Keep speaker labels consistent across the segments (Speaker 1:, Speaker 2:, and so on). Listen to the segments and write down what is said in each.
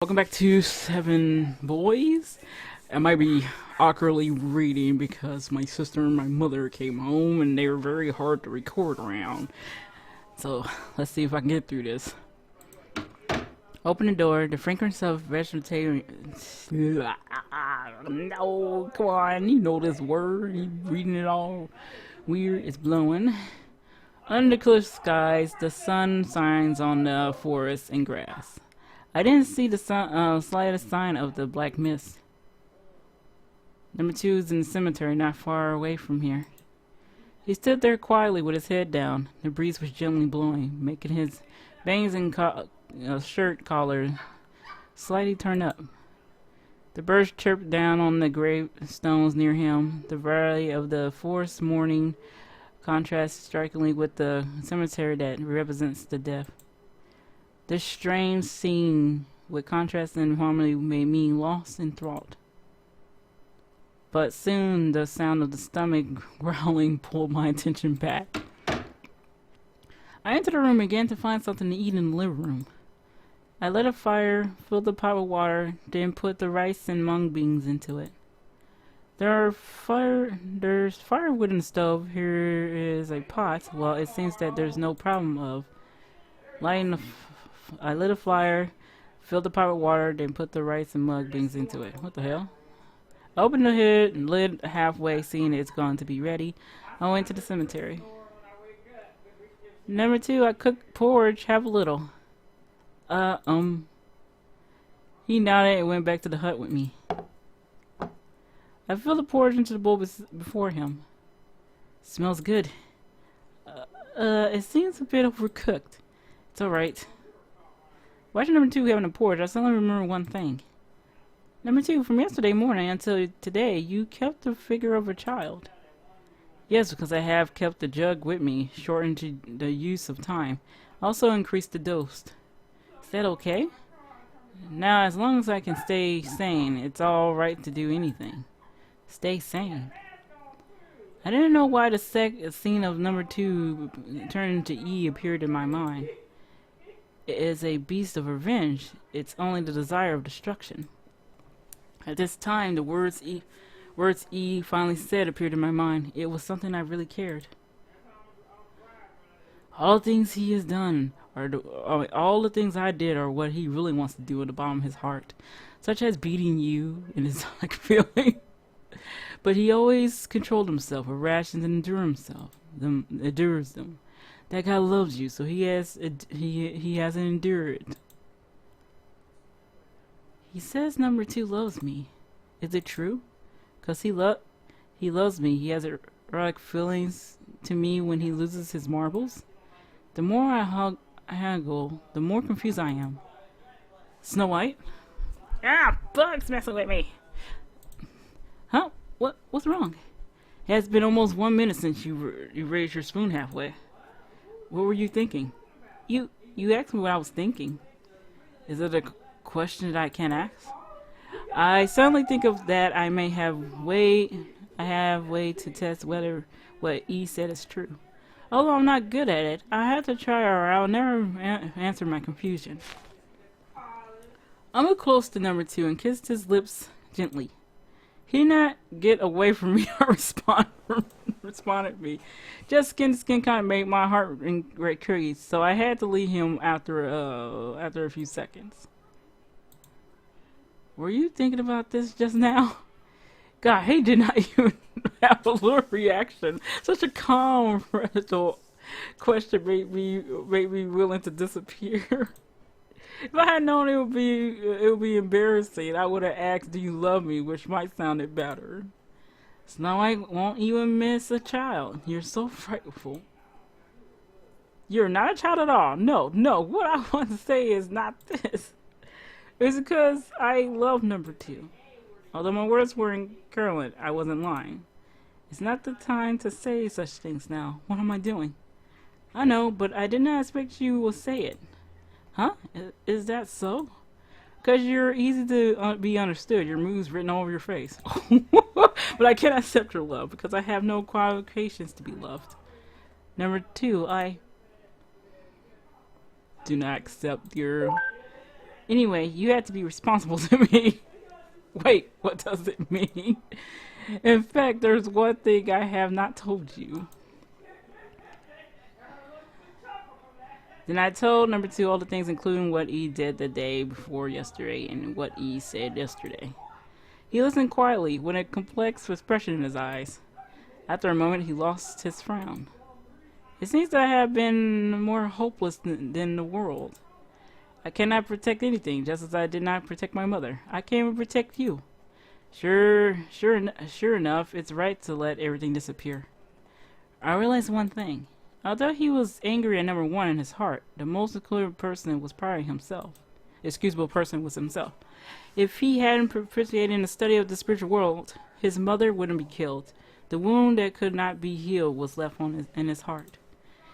Speaker 1: Welcome back to Seven Boys. I might be awkwardly reading because my sister and my mother came home and they were very hard to record around. So let's see if I can get through this. Open the door. The fragrance of vegetarian. No, come on. You know this word. You reading it all weird. It's blowing. Under clear skies, the sun shines on the forest and grass. I didn't see the slightest sign of the black mist. Number 2 is in the cemetery not far away from here. He stood there quietly with his head down. The breeze was gently blowing, making his bangs and shirt collar slightly turn up. The birds chirped down on the gravestones near him. The variety of the forest morning contrasts strikingly with the cemetery that represents the death. This strange scene with contrast and harmony made me lost in thought. But soon the sound of the stomach growling pulled my attention back. I entered the room again to find something to eat in the living room. I lit a fire, filled the pot with water, then put the rice and mung beans into it. There's firewood in the stove. Here is a pot. Well, it seems that there's no problem of lighting I lit a fire, filled the pot with water, then put the rice and mung beans into it. What the hell? I opened the hood and lit halfway, seeing it's going to be ready. I went to the cemetery. Number 2, I cooked porridge. Have a little. He nodded and went back to the hut with me. I filled the porridge into the bowl before him. Smells good. It seems a bit overcooked. It's alright. Watching number 2 having a porridge, I suddenly remember one thing. Number 2, from yesterday morning until today, you kept the figure of a child. Yes, because I have kept the jug with me, shortened the use of time. Also increased the dose. Is that okay? Now, as long as I can stay sane, it's alright to do anything. Stay sane. I didn't know why the scene of number 2 turned into E appeared in my mind. It is a beast of revenge. It's only the desire of destruction. At this time, the words E finally said appeared in my mind. It was something I really cared. All the things he has done, all the things I did are what he really wants to do at the bottom of his heart. Such as beating you in his like feeling. But he always controlled himself, with rations and endures them. That guy loves you, so he hasn't endured. He says number 2 loves me. Is it true? 'Cause he loves me. He has erotic feelings to me when he loses his marbles. The more I haggle, the more confused I am. Snow White? Ah, bugs messing with me. Huh? What's wrong? It has been almost 1 minute since you raised your spoon halfway. What were you thinking? You asked me what I was thinking. Is it a question that I can't ask? I suddenly think of that I have way to test whether what E said is true. Although I'm not good at it, I have to try or I'll never answer my confusion. I moved close to number 2 and kissed his lips gently. He did not get away from me or responded to me. Just skin to skin kind of made my heart increase, so I had to leave him after a few seconds. Were you thinking about this just now? God, he did not even have a little reaction. Such a calm, fragile question made me willing to disappear. If I had known it would be embarrassing, I would have asked, "Do you love me?" which might sounded better. Snow White won't even miss a child. You're so frightful. You're not a child at all. No. What I want to say is not this. It's because I love number 2. Although my words were incongruent, I wasn't lying. It's not the time to say such things now. What am I doing? I know, but I did not expect you would say it. Huh? Is that so? Because you're easy to be understood. Your moves written all over your face. But I can't accept your love because I have no qualifications to be loved. Number 2, I do not accept your Anyway, you had to be responsible to me. Wait, what does it mean? In fact, there's one thing I have not told you. Then I told number 2 all the things, including what E did the day before yesterday and what E said yesterday. He listened quietly, with a complex expression in his eyes. After a moment, he lost his frown. It seems that I have been more hopeless than the world. I cannot protect anything, just as I did not protect my mother. I can't even protect you. Sure enough, it's right to let everything disappear. I realized one thing. Although he was angry at number 1 in his heart, the most excusable person was probably himself. Excusable person was himself. If he hadn't participated in the study of the spiritual world, his mother wouldn't be killed. The wound that could not be healed was left in his heart.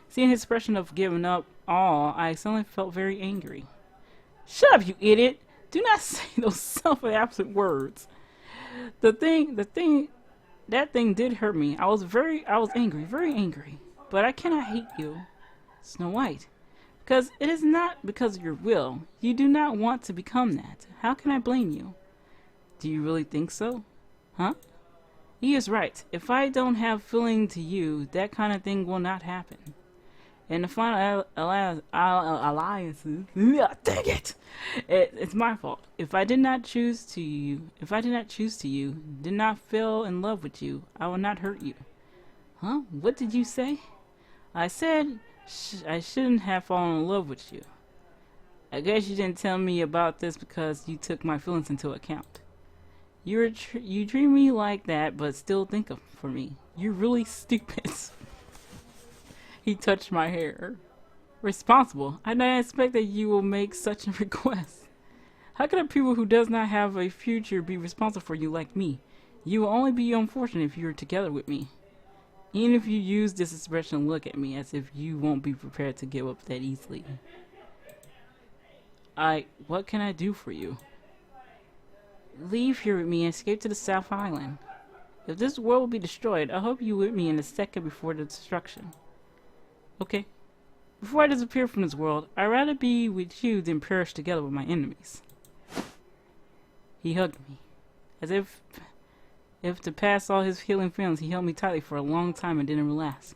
Speaker 1: Seeing his expression of giving up all, I suddenly felt very angry. Shut up, you idiot! Do not say those self-absent words. That thing did hurt me. I was angry, very angry. But I cannot hate you, Snow White, because it is not because of your will. You do not want to become that. How can I blame you? Do you really think so? Huh? He is right. If I don't have feeling to you, that kind of thing will not happen. And the final alliances, dang it! It's my fault. If I did not choose to you, did not fall in love with you, I will not hurt you. Huh? What did you say? I said I shouldn't have fallen in love with you. I guess you didn't tell me about this because you took my feelings into account. You treat me like that, but still think for me. You're really stupid. He touched my hair. Responsible? I don't expect that you will make such a request. How can a people who does not have a future be responsible for you like me? You will only be unfortunate if you are together with me. Even if you use this expression and look at me as if you won't be prepared to give up that easily. What can I do for you? Leave here with me and escape to the South Island. If this world will be destroyed, I hope you with me in a second before the destruction. Okay. Before I disappear from this world, I'd rather be with you than perish together with my enemies. He hugged me. As if to pass all his healing feelings, he held me tightly for a long time and didn't relax.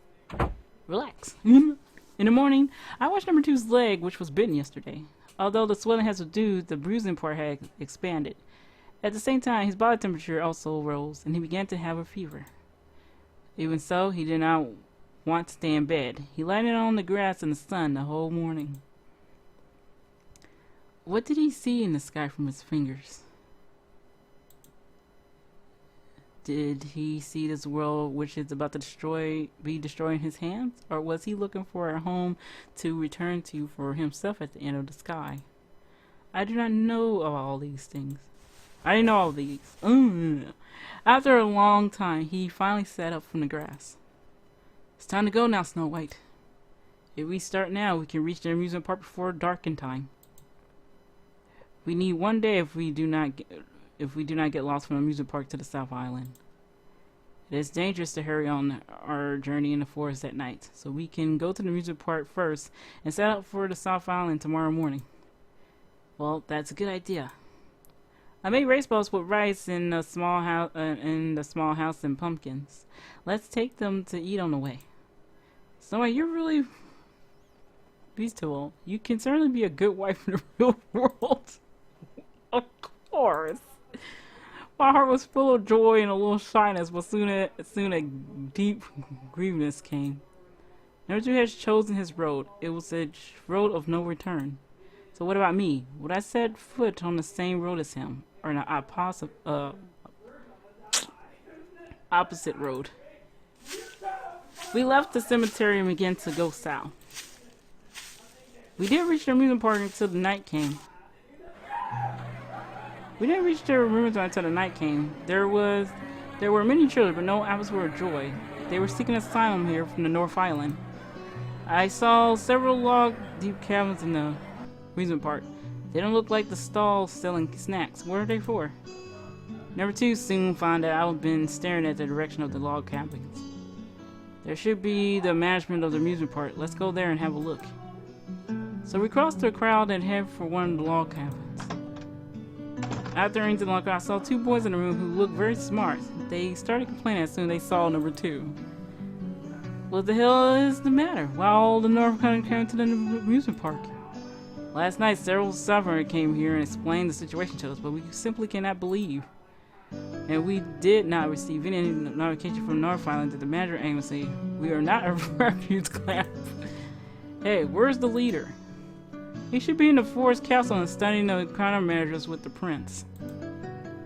Speaker 1: In the morning, I washed number 2's leg, which was bitten yesterday. Although the swelling had subdued, the bruising part had expanded. At the same time, his body temperature also rose, and he began to have a fever. Even so, he did not want to stay in bed. He lied on the grass in the sun the whole morning. What did he see in the sky from his fingers? Did he see this world which is about to be destroyed in his hands? Or was he looking for a home to return to for himself at the end of the sky? I do not know of all these things. I didn't know all these. After a long time, he finally sat up from the grass. It's time to go now, Snow White. If we start now, we can reach the amusement park before dark in time. We need one day if we do not get lost from the amusement park to the South Island. It is dangerous to hurry on our journey in the forest at night, so we can go to the amusement park first and set out for the South Island tomorrow morning. Well, that's a good idea. I made race balls with rice in the small house and pumpkins. Let's take them to eat on the way. So you're really beautiful. You can certainly be a good wife in the real world. Of course. My heart was full of joy and a little shyness, but soon a deep grievousness came. Number 2 has chosen his road. It was a road of no return. So what about me? Would I set foot on the same road as him, or an opposite road? We left the cemetery and began to go south. We didn't reach the amusement park until the night came. There were many children, but no atmosphere of joy. They were seeking asylum here from the North Island. I saw several log-deep cabins in the amusement park. They don't look like the stalls selling snacks. What are they for? Number 2 soon found out I've been staring at the direction of the log cabins. There should be the management of the amusement park. Let's go there and have a look. So we crossed the crowd and head for one of the log cabins. After entering the locker, I saw two boys in the room who looked very smart. They started complaining as soon as they saw number 2. What the hell is the matter? Why all the North came to the amusement park? Last night, several sovereigns came here and explained the situation to us, but we simply cannot believe. And we did not receive any notification from North Island that the manager agency. We are not a refuge camp. Hey, where's the leader? He should be in the forest castle and studying the countermeasures with the prince.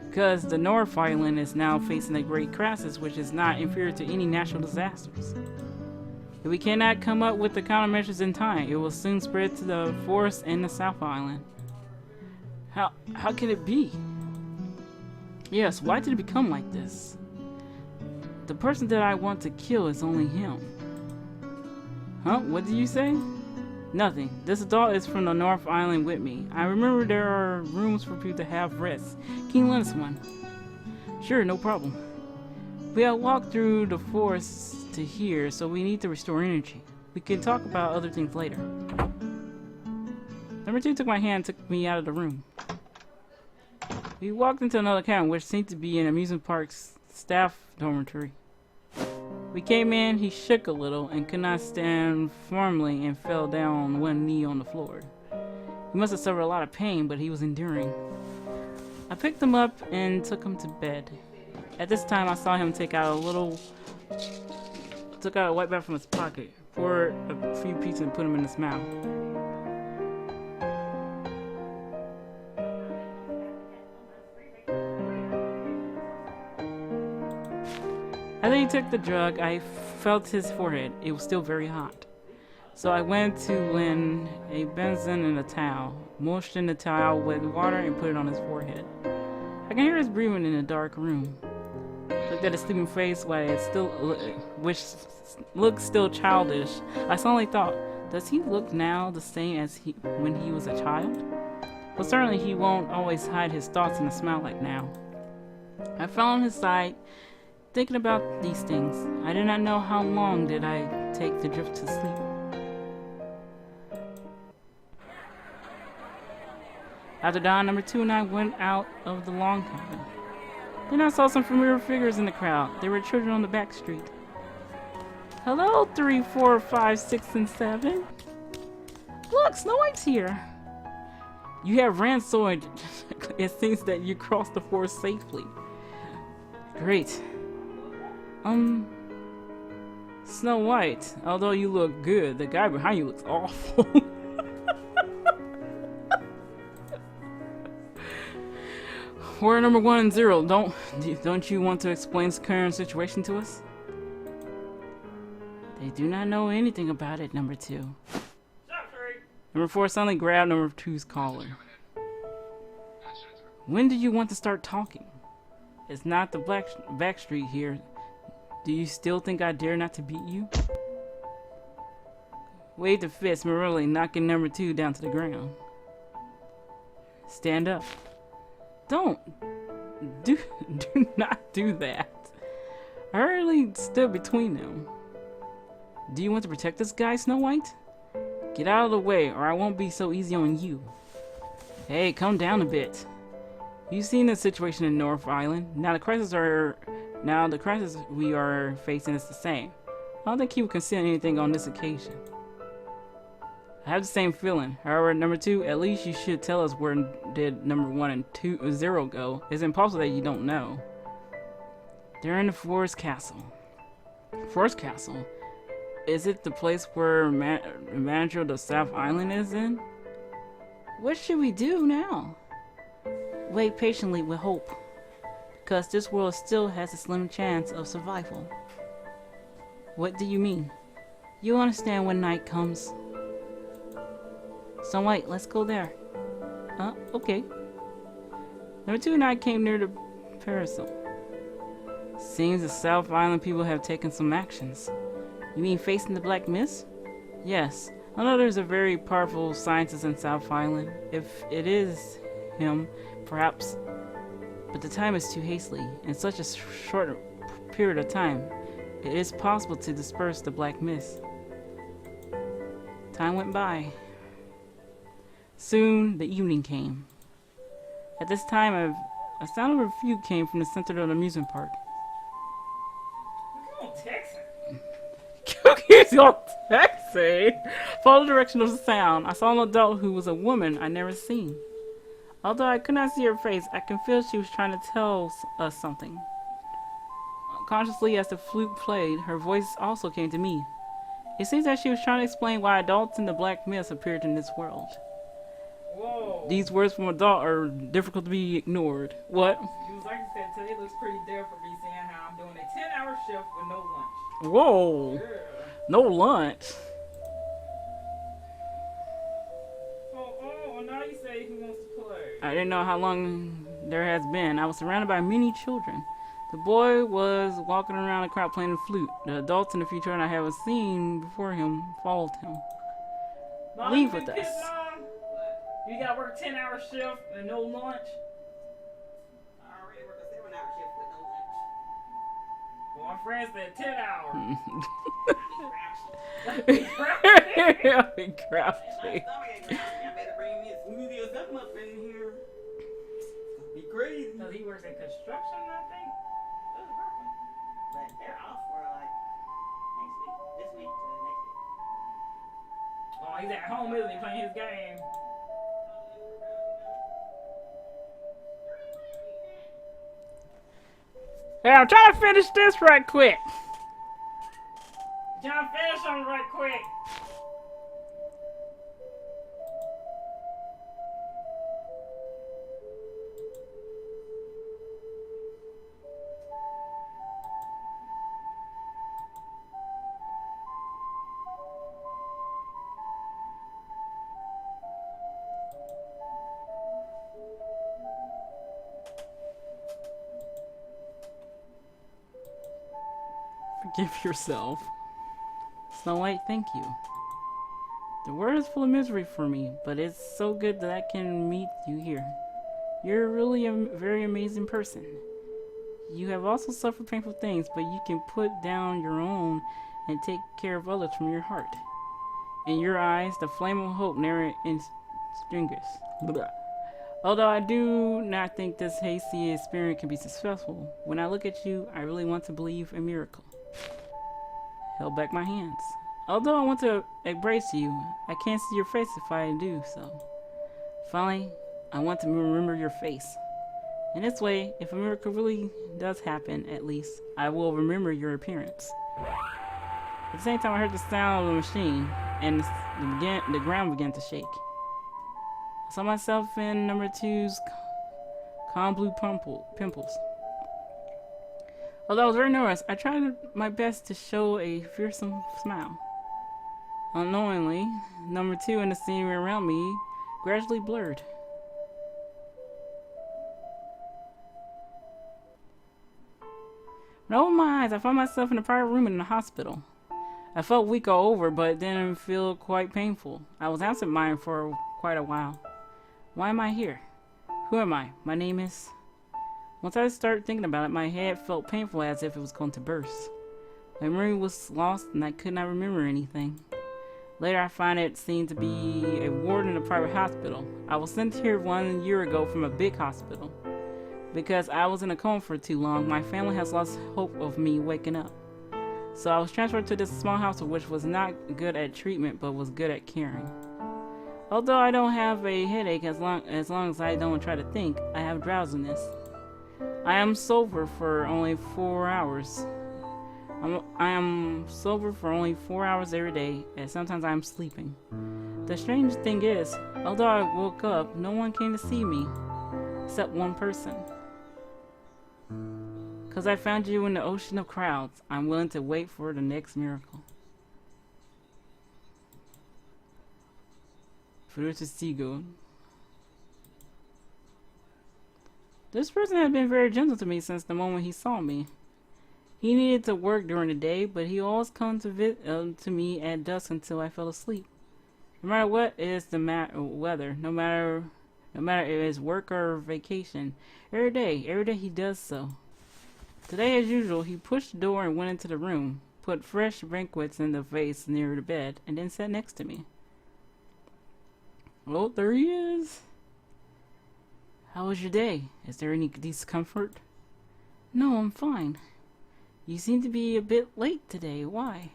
Speaker 1: Because the North Island is now facing a great crisis, which is not inferior to any natural disasters. If we cannot come up with the countermeasures in time, it will soon spread to the forest and the South Island. How can it be? Yes, why did it become like this? The person that I want to kill is only him. Huh? What did you say? Nothing. This adult is from the North Island with me. I remember there are rooms for people to have rest. Can you lend us one? Sure, no problem. We have walked through the forest to here, so we need to restore energy. We can talk about other things later. Number 2 took my hand and took me out of the room. We walked into another cabin, which seemed to be an amusement park's staff dormitory. We came in, he shook a little and could not stand firmly and fell down on one knee on the floor. He must have suffered a lot of pain, but he was enduring. I picked him up and took him to bed. At this time, I saw him took out a white bag from his pocket, poured a few pieces and put them in his mouth. After he took the drug, I felt his forehead. It was still very hot. So I went to lend a benzene and a towel, moistened the towel with water and put it on his forehead. I can hear his breathing in a dark room. Looked at his sleeping face which looked still childish. I suddenly thought, does he look now the same as when he was a child? Well, certainly he won't always hide his thoughts in a smile like now. I fell on his side, thinking about these things. I did not know how long did I take to drift to sleep. After dawn, number 2 and I went out of the long cabin. Then I saw some familiar figures in the crowd. They were children on the back street. Hello, 3, 4, 5, 6, and 7. Look, Snow White's here. You have ran so it seems that you crossed the forest safely. Great. Snow White, although you look good, the guy behind you looks awful. We're number 1 and 0. Don't you want to explain the current situation to us? They do not know anything about it, number 2. Number 4 suddenly grabbed number 2's collar. When did you want to start talking? It's not the back street here. Do you still think I dare not to beat you? Wave the fist, merely knocking number 2 down to the ground. Stand up. Don't. Do not do that. I hurriedly stood between them. Do you want to protect this guy, Snow White? Get out of the way, or I won't be so easy on you. Hey, calm down a bit. You've seen the situation in North Island. Now the crisis we are facing is the same. I don't think he would consider anything on this occasion. I have the same feeling. However, number 2, at least you should tell us where did number 1 and 0 go. It's impossible that you don't know. They're in the Forest Castle. Forest Castle? Is it the place where the manager of the South Island is in? What should we do now? Wait patiently with hope. Because this world still has a slim chance of survival. What do you mean? You'll understand when night comes. So wait, let's go there. Okay. Number 2 and I came near the parasol. Seems the South Island people have taken some actions. You mean facing the Black Mist? Yes. I know there's a very powerful scientist in South Island. If it is him, perhaps. But the time is too hastily. In such a short period of time, it is possible to disperse the Black Mist. Time went by. Soon, the evening came. At this time, a sound of refuge came from the center of the amusement park.
Speaker 2: Come on, Texas.
Speaker 1: Cookies on taxi. Follow the direction of the sound. I saw an adult who was a woman I never seen. Although I could not see her face, I can feel she was trying to tell us something. Consciously, as the flute played, her voice also came to me. It seems that she was trying to explain why adults in the black myths appeared in this world.
Speaker 2: Whoa.
Speaker 1: These words from adult are difficult to be ignored. What?
Speaker 2: You was like I said, today looks pretty different for me seeing how I'm doing a 10-hour shift with no lunch.
Speaker 1: Whoa.
Speaker 2: Yeah.
Speaker 1: No lunch.
Speaker 2: Oh, now you say he wants to play.
Speaker 1: I didn't know how long there has been. I was surrounded by many children. The boy was walking around the crowd playing the flute. The adults and a few children I haven't seen before him followed him.
Speaker 2: Mom,
Speaker 1: Leave
Speaker 2: you
Speaker 1: with
Speaker 2: been
Speaker 1: us.
Speaker 2: pissed, Mom? You gotta work a 10-hour shift and no lunch?
Speaker 3: I already work a 7-hour shift with no lunch.
Speaker 2: Well, my friend said 10 hours.
Speaker 1: Be crafty.
Speaker 3: My stomach ain't crowded. I better bring me a smoothie or something up in here. Be crazy.
Speaker 2: Because he works in construction, I think.
Speaker 3: That's perfect. But they're off for like next week. This week to next week.
Speaker 2: Oh, he's at home, isn't he, playing his game?
Speaker 1: Hey, I'm trying to finish this right quick.
Speaker 2: John, finish something right quick.
Speaker 1: Forgive yourself. Snow White, thank you. The world is full of misery for me, but it's so good that I can meet you here. You're really a very amazing person. You have also suffered painful things, but you can put down your own and take care of others from your heart. In your eyes, the flame of hope never extinguishes. Although I do not think this hasty experiment can be successful, when I look at you, I really want to believe a miracle. Held back my hands. Although I want to embrace you, I can't see your face if I do so. Finally, I want to remember your face. In this way, if a miracle really does happen, at least, I will remember your appearance. At the same time, I heard the sound of the machine, and the ground began to shake. I saw myself in number 2's calm blue pimples. Although I was very nervous, I tried my best to show a fearsome smile. Unknowingly, number 2 and the scenery around me gradually blurred. When I opened my eyes, I found myself in a private room in the hospital. I felt weak all over, but it didn't feel quite painful. I was absent-minded for quite a while. Why am I here? Who am I? My name is... Once I started thinking about it, my head felt painful as if it was going to burst. My memory was lost and I could not remember anything. Later I found it seemed to be a ward in a private hospital. I was sent here 1 year ago from a big hospital. Because I was in a coma for too long, my family has lost hope of me waking up. So I was transferred to this small hospital which was not good at treatment but was good at caring. Although I don't have a headache as long as I don't try to think, I have drowsiness. I am sober for only 4 hours. I am sober for only 4 hours every day, and sometimes I am sleeping. The strange thing is, although I woke up, no one came to see me, except one person. 'Cause I found you in the ocean of crowds, I'm willing to wait for the next miracle. Fruta Seagull. This person had been very gentle to me since the moment he saw me. He needed to work during the day, but he always come to me at dusk until I fell asleep. No matter what is the weather, no matter if it's work or vacation, every day he does so. Today, as usual, he pushed the door and went into the room, put fresh banquets in the vase near the bed, and then sat next to me. Oh, there he is. How was your day? Is there any discomfort? No, I'm fine. You seem to be a bit late today. Why?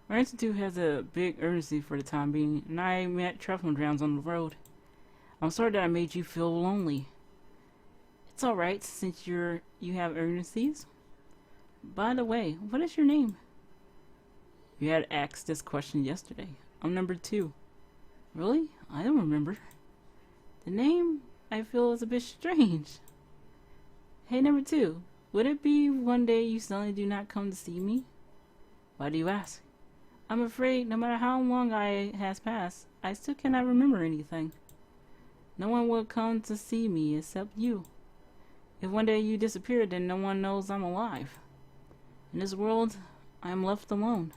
Speaker 1: Our institute has a big urgency for the time being, and I met truffle grounds on the road. I'm sorry that I made you feel lonely. It's alright since you have urgencies. By the way, what is your name? You had asked this question yesterday. I'm number 2. Really? I don't remember. The name, I feel, is a bit strange. Hey, number 2. Would it be one day you suddenly do not come to see me? Why do you ask? I'm afraid no matter how long has passed, I still cannot remember anything. No one will come to see me except you. If one day you disappear, then no one knows I'm alive. In this world, I am left alone.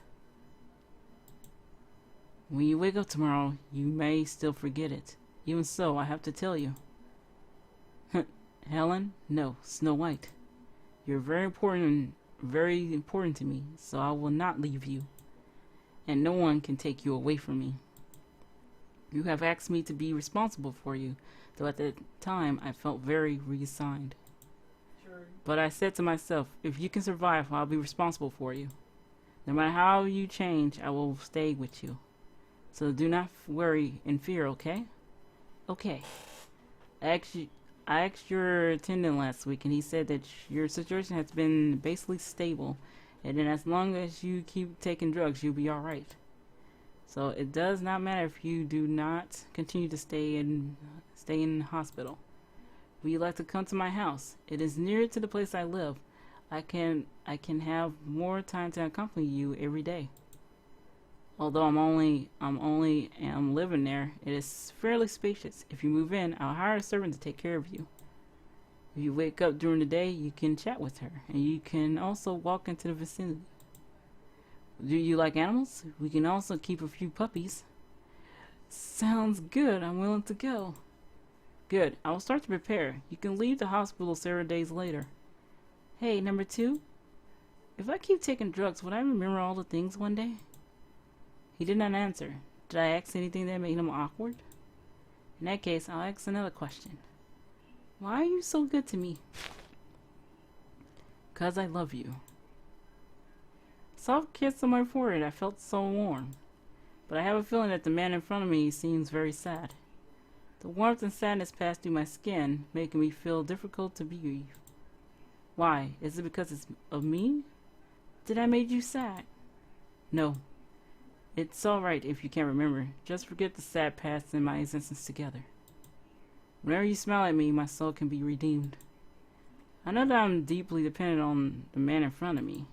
Speaker 1: When you wake up tomorrow, you may still forget it. Even so, I have to tell you. Helen? No, Snow White. You're very important to me, so I will not leave you. And no one can take you away from me. You have asked me to be responsible for you, though at the time I felt very resigned.
Speaker 2: Sure.
Speaker 1: But I said to myself, if you can survive, I'll be responsible for you. No matter how you change, I will stay with you. So do not worry and fear, okay? Okay. I asked your attendant last week, and he said that your situation has been basically stable, and then as long as you keep taking drugs, you'll be alright. So it does not matter if you do not continue to stay in the hospital. Would you like to come to my house? It is near to the place I live. I can have more time to accompany you every day. Although I'm only living there, it is fairly spacious. If you move in, I'll hire a servant to take care of you. If you wake up during the day, you can chat with her, and you can also walk into the vicinity. Do you like animals? We can also keep a few puppies. Sounds good. I'm willing to go. Good. I will start to prepare. You can leave the hospital several days later. Hey, number 2. If I keep taking drugs, would I remember all the things one day? He did not answer. Did I ask anything that made him awkward? In that case, I'll ask another question. Why are you so good to me? 'Cause I love you. Soft kiss on my forehead. I felt so warm. But I have a feeling that the man in front of me seems very sad. The warmth and sadness passed through my skin, making me feel difficult to breathe. Why? Is it because it's of me? Did I make you sad? No. It's alright if you can't remember. Just forget the sad past and my existence together. Whenever you smile at me, my soul can be redeemed. I know that I'm deeply dependent on the man in front of me.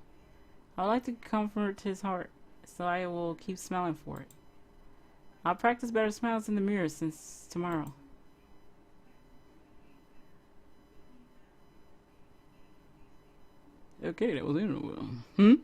Speaker 1: I would like to comfort his heart, so I will keep smiling for it. I'll practice better smiles in the mirror since tomorrow. Okay, that was it.